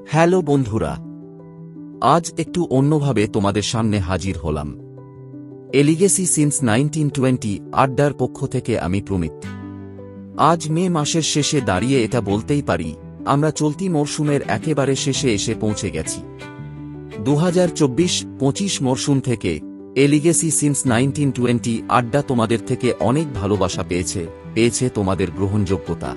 Hello বন্ধুরা, আজ একটু অন্যভাবে তোমাদের সামনে হাজির হলাম। এলিগেসি সিন্স 1920 আড্ডার পক্ষ থেকে আমি প্রমিত। আজ মে মাসের শেষে দাঁড়িয়ে এটা বলতেই পারি, আমরা চলতি মরশুমের একেবারে শেষে এসে পৌঁছে গেছি। 2024-25 মরশুম থেকে এলিগেসি সিন্স 1920 আড্ডা তোমাদের থেকে অনেক ভালোবাসা পেয়েছে তোমাদের গ্রহণযোগ্যতা।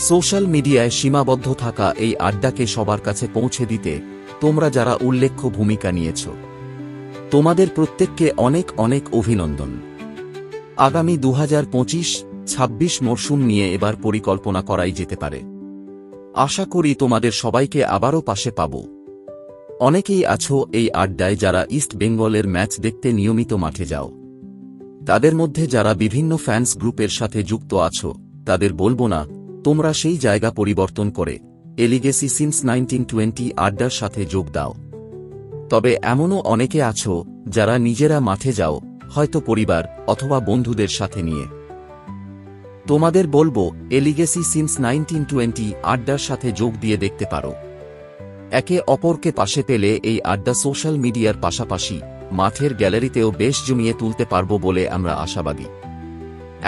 সোশ্যাল মিডিয়ায় সীমাবদ্ধ থাকা এই আড্ডাকে সবার কাছে পৌঁছে দিতে তোমরা যারা উল্লেখ্য ভূমিকা নিয়েছ, তোমাদের প্রত্যেককে অনেক অনেক অভিনন্দন। আগামী 2025-26 মরশুম নিয়ে এবার পরিকল্পনা করাই যেতে পারে। আশা করি তোমাদের সবাইকে আবারও পাশে পাব। অনেকেই আছো এই আড্ডায় যারা ইস্ট বেঙ্গলের ম্যাচ দেখতে নিয়মিত মাঠে যাও। তাদের মধ্যে যারা বিভিন্ন ফ্যান্স গ্রুপের সাথে যুক্ত আছো, তাদের বলবো না, তোমরা সেই জায়গা পরিবর্তন করে এলিগেসি সিন্স 1920 আড্ডার সাথে যোগ দাও। তবে এমনও অনেকে আছো যারা নিজেরা মাঠে যাও, হয়তো পরিবার অথবা বন্ধুদের সাথে নিয়ে। তোমাদের বলবো, এলিগেসি সিন্স 1920 আড্ডার সাথে যোগ দিয়ে দেখতে পারো। একে অপরকে পাশে পেলে এই আড্ডা সোশ্যাল মিডিয়ার পাশাপাশি মাঠের গ্যালারিতেও বেশ জমিয়ে তুলতে পারব বলে আমরা আশাবাদী।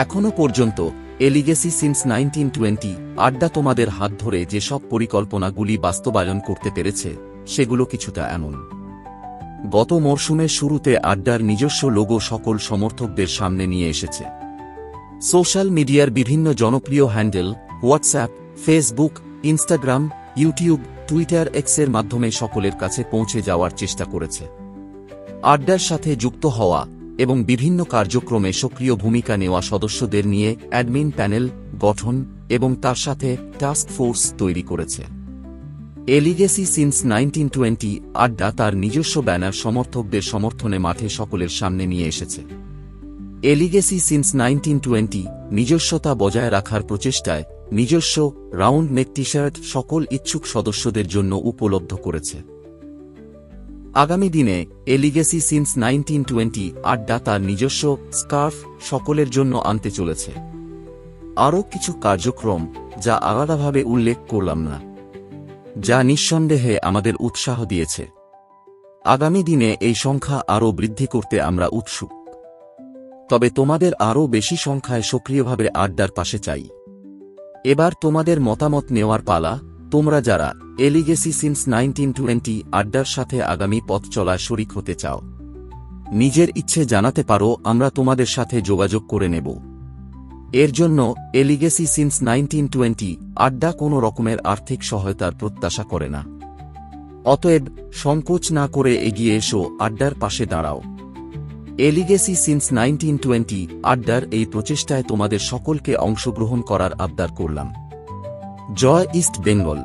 এখনো পর্যন্ত এলিগেসি সিন্স 1920 আড্ডা তোমাদের হাত ধরে যেসব পরিকল্পনাগুলি বাস্তবায়ন করতে পেরেছে, সেগুলো কিছুটা এমন। গত মরশুমের শুরুতে আড্ডার নিজস্ব লোগো সকল সমর্থকদের সামনে নিয়ে এসেছে। সোশ্যাল মিডিয়ার বিভিন্ন জনপ্রিয় handle WhatsApp, Facebook, Instagram, YouTube, Twitter, এক্সের মাধ্যমে সকলের কাছে পৌঁছে যাওয়ার চেষ্টা করেছে। আড্ডার সাথে যুক্ত হওয়া এবং বিভিন্ন কার্যক্রমে সক্রিয় ভূমিকা নেওয়া সদস্যদের নিয়ে অ্যাডমিন প্যানেল গঠন এবং তার সাথে টাস্ক ফোর্স তৈরি করেছে। এলিগেসি সিন্স 1920 আড্ডা তার নিজস্ব ব্যানার সমর্থকদের সমর্থনে মাঠে সকলের সামনে নিয়ে এসেছে। এলিগেসি সিন্স 1920 নিজস্বতা বজায় রাখার প্রচেষ্টায় নিজস্ব রাউন্ড নেক টি শার্ট সকল ইচ্ছুক সদস্যদের জন্য উপলব্ধ করেছে। আগামী দিনে এলিগেসি সিন্স 1920 আড্ডা তার নিজস্ব স্কার্ফ সকলের জন্য আনতে চলেছে। আরও কিছু কার্যক্রম যা আলাদাভাবে উল্লেখ করলাম না, যা নিঃসন্দেহে আমাদের উৎসাহ দিয়েছে। আগামী দিনে এই সংখ্যা আরও বৃদ্ধি করতে আমরা উৎসুক। তবে তোমাদের আরও বেশি সংখ্যায় সক্রিয়ভাবে আড্ডার পাশে চাই। এবার তোমাদের মতামত নেওয়ার পালা। তোমরা যারা এলিগেসি সিন্স 1920 আড্ডার সাথে আগামী পথ চলায় শরিক হতে চাও, নিজের ইচ্ছে জানাতে পারো, আমরা তোমাদের সাথে যোগাযোগ করে নেব। এর জন্য এলিগেসি সিন্স 1920 আড্ডা কোনো রকমের আর্থিক সহায়তার প্রত্যাশা করে না। অতএব সংকোচ না করে এগিয়ে এসো, আড্ডার পাশে দাঁড়াও। এলিগেসি সিন্স 1920 আড্ডার এই প্রচেষ্টায় তোমাদের সকলকে অংশগ্রহণ করার আবদার করলাম। জয় ইস্ট বেঙ্গল।